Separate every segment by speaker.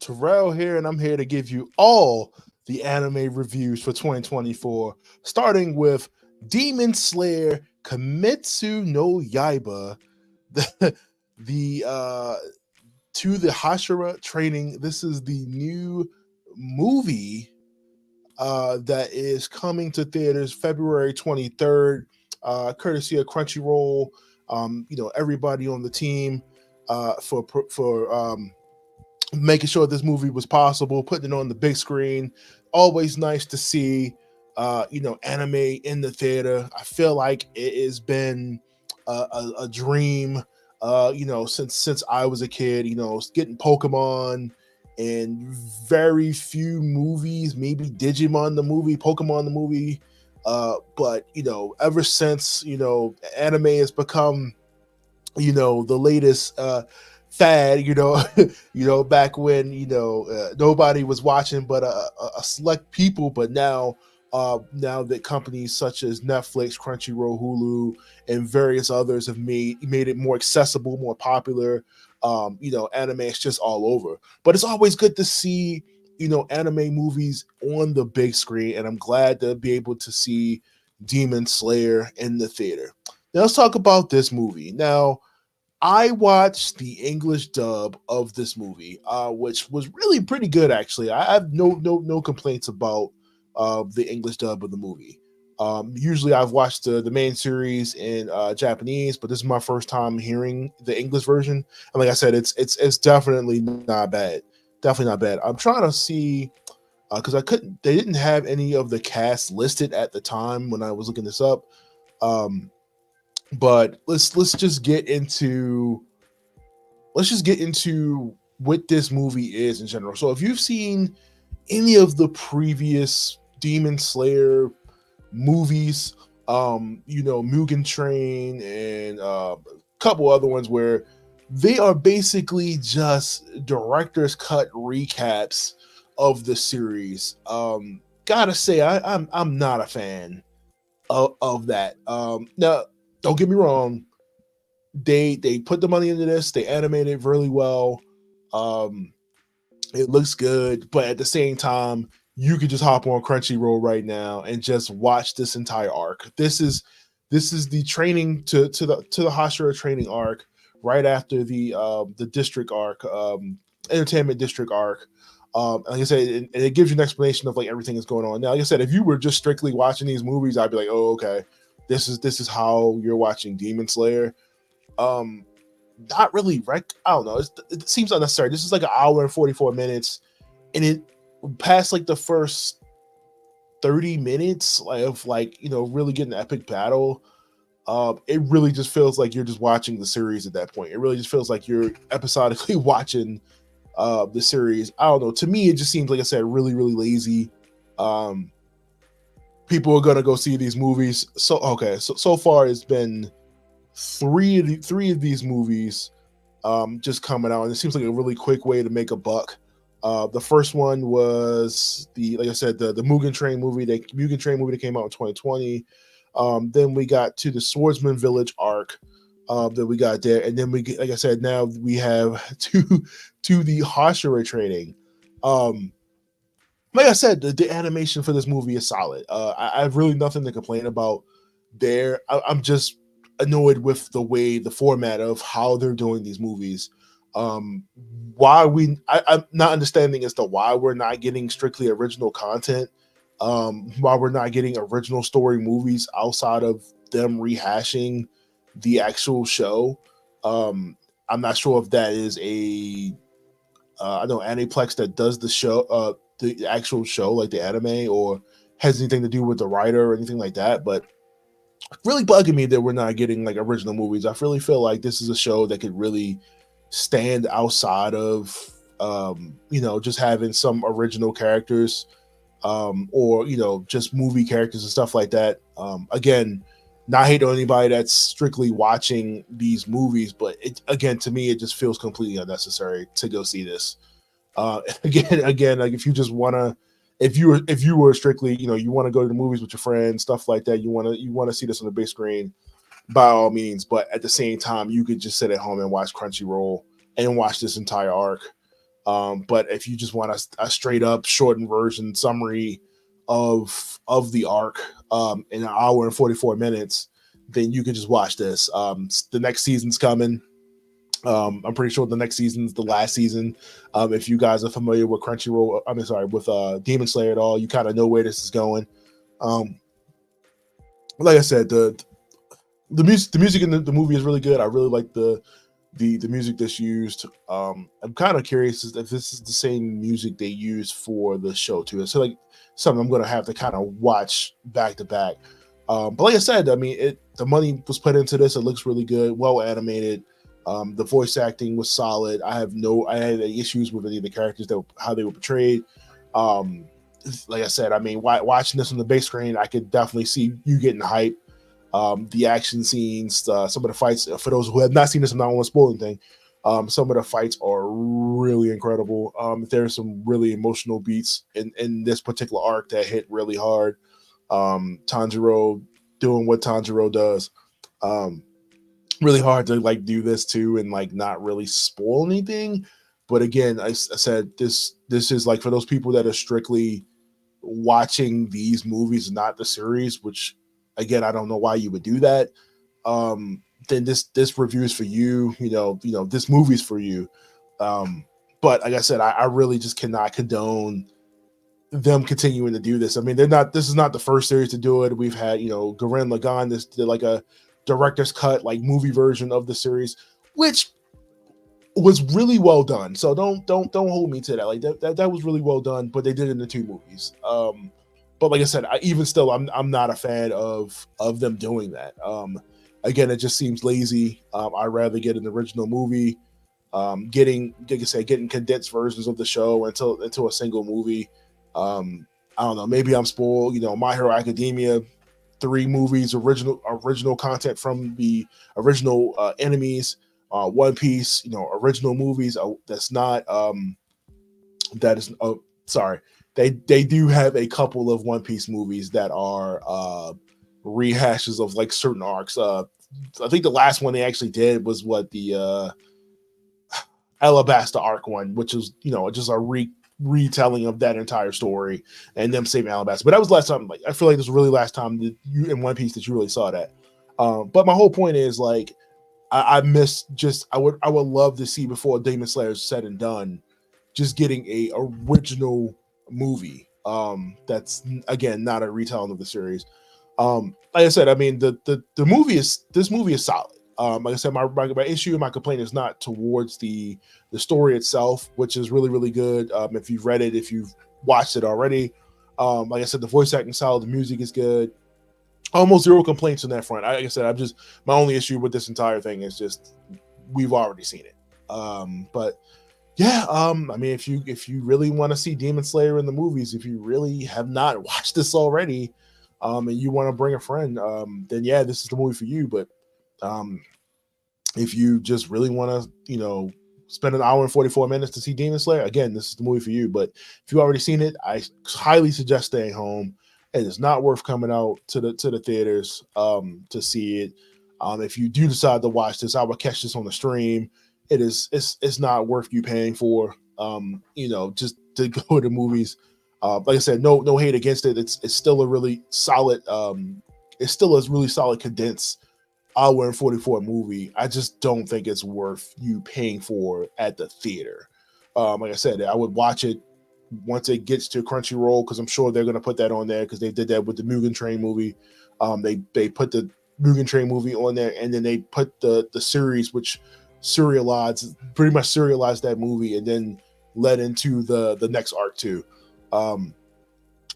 Speaker 1: Terrell here, and I'm here to give you all the anime reviews for 2024, starting with Demon Slayer Kimetsu no Yaiba, the, the to the Hashira Training. This is the new movie that is coming to theaters February 23rd, courtesy of Crunchyroll. Everybody on the team for making sure this movie was possible, putting it on the big screen. Always nice to see, anime in the theater. I feel like it has been a dream, since I was a kid. Getting Pokemon and very few movies, maybe Digimon the movie, Pokemon the movie. But ever since anime has become the latest fad, back when nobody was watching but a select people, but now that companies such as Netflix, Crunchyroll, Hulu, and various others have made it more accessible, more popular. Anime is just all over. But it's always good to see anime movies on the big screen, and I'm glad to be able to see Demon Slayer in the theater. Now let's talk about this movie. Now, I watched the English dub of this movie, which was really pretty good. Actually, I have no complaints about the English dub of the movie. Usually, I've watched the main series in Japanese, but this is my first time hearing the English version. And like I said, it's definitely not bad. Definitely not bad. I'm trying to see because I couldn't. They didn't have any of the cast listed at the time when I was looking this up. But let's just get into what this movie is in general. So if you've seen any of the previous Demon Slayer movies, Mugen Train and a couple other ones where they are basically just director's cut recaps of the series. Gotta say I'm not a fan of that. Now, don't get me wrong, they put the money into this, they animated really well. Um, it looks good, but at the same time, you could just hop on Crunchyroll right now and just watch this entire arc. This is the training to the Hashira Training Arc right after the district arc, entertainment district arc. Like I said, and it gives you an explanation of like everything that's going on. Now, like I said, if you were just strictly watching these movies, I'd be like, oh, okay, this is how you're watching Demon Slayer. Um, Not really. I don't know. It seems unnecessary. This is like an hour and 44 minutes, and it past like the first 30 minutes of really getting an epic battle. It really just feels like you're just watching the series at that point. It really just feels like you're episodically watching the series. I don't know. To me, it just seems like I said, really, really lazy. Um, People are gonna go see these movies. So far it's been three of these movies just coming out, and it seems like a really quick way to make a buck. The first one was like I said, the Mugen Train movie. The Mugen Train movie that came out in 2020. Then we got to the Swordsmith Village Arc that we got there, and then like I said, now we have to the Hashira Training. Like I said, the animation for this movie is solid. I have really nothing to complain about there. I'm just annoyed with the format of how they're doing these movies. I'm not understanding as to why we're not getting strictly original content. Why we're not getting original story movies outside of them rehashing the actual show. I'm not sure if that is I know Aniplex that does the show, the actual show, like the anime, or has anything to do with the writer or anything like that. But really bugging me that we're not getting like original movies. I really feel like this is a show that could really stand outside of just having some original characters, or just movie characters and stuff like that. Again, not hate on anybody that's strictly watching these movies, but again, to me, it just feels completely unnecessary to go see this. Again, like if you just wanna, if you were strictly, you want to go to the movies with your friends, stuff like that, you want to see this on the big screen, by all means. But at the same time, you could just sit at home and watch Crunchyroll and watch this entire arc. But if you just want a straight up shortened version summary of the arc in an hour and 44 minutes, then you can just watch this. The next season's coming. I'm pretty sure the next season's the last season. If you guys are familiar with Crunchyroll, I mean, sorry, with Demon Slayer at all, you kind of know where this is going. Like I said, the music in the movie is really good. I really like the music that's used. I'm kind of curious if this is the same music they use for the show too. So like something I'm gonna have to kind of watch back to back. But like I said, I mean, the money was put into this. It looks really good, well animated. The voice acting was solid. I had any issues with any of the characters how they were portrayed. Like I said, I mean, watching this on the big screen, I could definitely see you getting hype. The action scenes, some of the fights. For those who have not seen this, I'm not on spoiling thing. Some of the fights are really incredible. There's some really emotional beats in this particular arc that hit really hard. Tanjiro doing what Tanjiro does. Really hard to like do this too and like not really spoil anything. But again, I said this is like for those people that are strictly watching these movies, not the series, which again, I don't know why you would do that. Then this review is for you. You know, this movie's for you. But like I said, I really just cannot condone them continuing to do this. I mean, this is not the first series to do it. We've had, Gurren Lagann, this did like a director's cut, like movie version of the series, which was really well done. So don't hold me to that. Like that was really well done, but they did it in the 2 movies. But like I said, I'm not a fan of them doing that. Again, it just seems lazy. I'd rather get an original movie, getting condensed versions of the show into a single movie. I don't know. Maybe I'm spoiled. My Hero Academia, 3 movies, original content from the original enemies. One Piece, original movies. That's not. That is. Oh, sorry. They do have a couple of One Piece movies that are rehashes of like certain arcs. I think the last one they actually did was the Alabasta arc one, which is just a retelling of that entire story and them saving Alabasta. But that was last time. Like I feel like this was really last time that you in One Piece that you really saw that. But my whole point is like I would love to see before Demon Slayer is said and done, just getting a original movie that's again not a retelling of the series. Like I said, I mean this movie is solid. Like I said, my issue and my complaint is not towards the story itself, which is really, really good. If you've read it, if you've watched it already, like I said, the voice acting solid, the music is good. Almost 0 complaints on that front. Like I said, my only issue with this entire thing is just we've already seen it. But yeah, I mean, if you really want to see Demon Slayer in the movies, if you really have not watched this already, and you want to bring a friend, then yeah, this is the movie for you. But if you just really want to, spend an hour and 44 minutes to see Demon Slayer, again, this is the movie for you. But if you've already seen it, I highly suggest staying home. It is not worth coming out to the theaters to see it. If you do decide to watch this, I will catch this on the stream. It's not worth you paying for. Just to go to movies. Like I said, no hate against it. It's still a really solid. It's still a really solid condensed hour and 44 movie. I just don't think it's worth you paying for at the theater. Like I said, I would watch it once it gets to Crunchyroll, because I'm sure they're going to put that on there, because they did that with the Mugen Train movie. They put the Mugen Train movie on there, and then they put the series, which pretty much serialized that movie, and then led into the next arc too.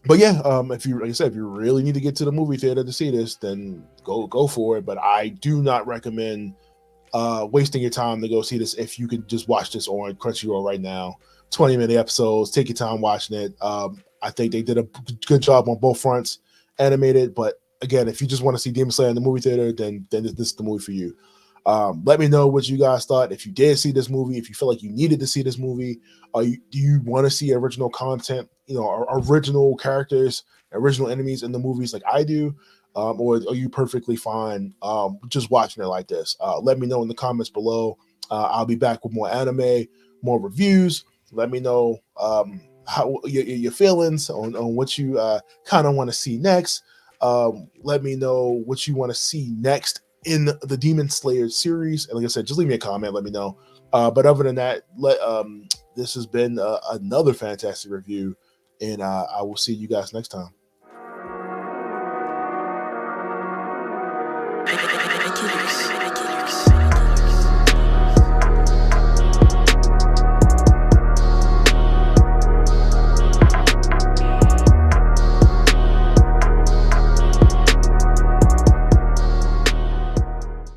Speaker 1: But yeah, if you, like I said, if you really need to get to the movie theater to see this, then go for it. But I do not recommend wasting your time to go see this if you could just watch this on Crunchyroll right now. 20-minute episodes, take your time watching it. I think they did a good job on both fronts, animated. But again, if you just want to see Demon Slayer in the movie theater, then this is the movie for you. Let me know what you guys thought. If you did see this movie, if you feel like you needed to see this movie, do you want to see original content, original characters, original enemies in the movies like I do? Or are you perfectly fine just watching it like this? Let me know in the comments below. I'll be back with more anime, more reviews, Let me know how your feelings on what you kind of want to see next. Let me know what you want to see next in the Demon Slayer series. And like I said, just leave me a comment. Let me know. But other than that, this has been another fantastic review, and I will see you guys next time.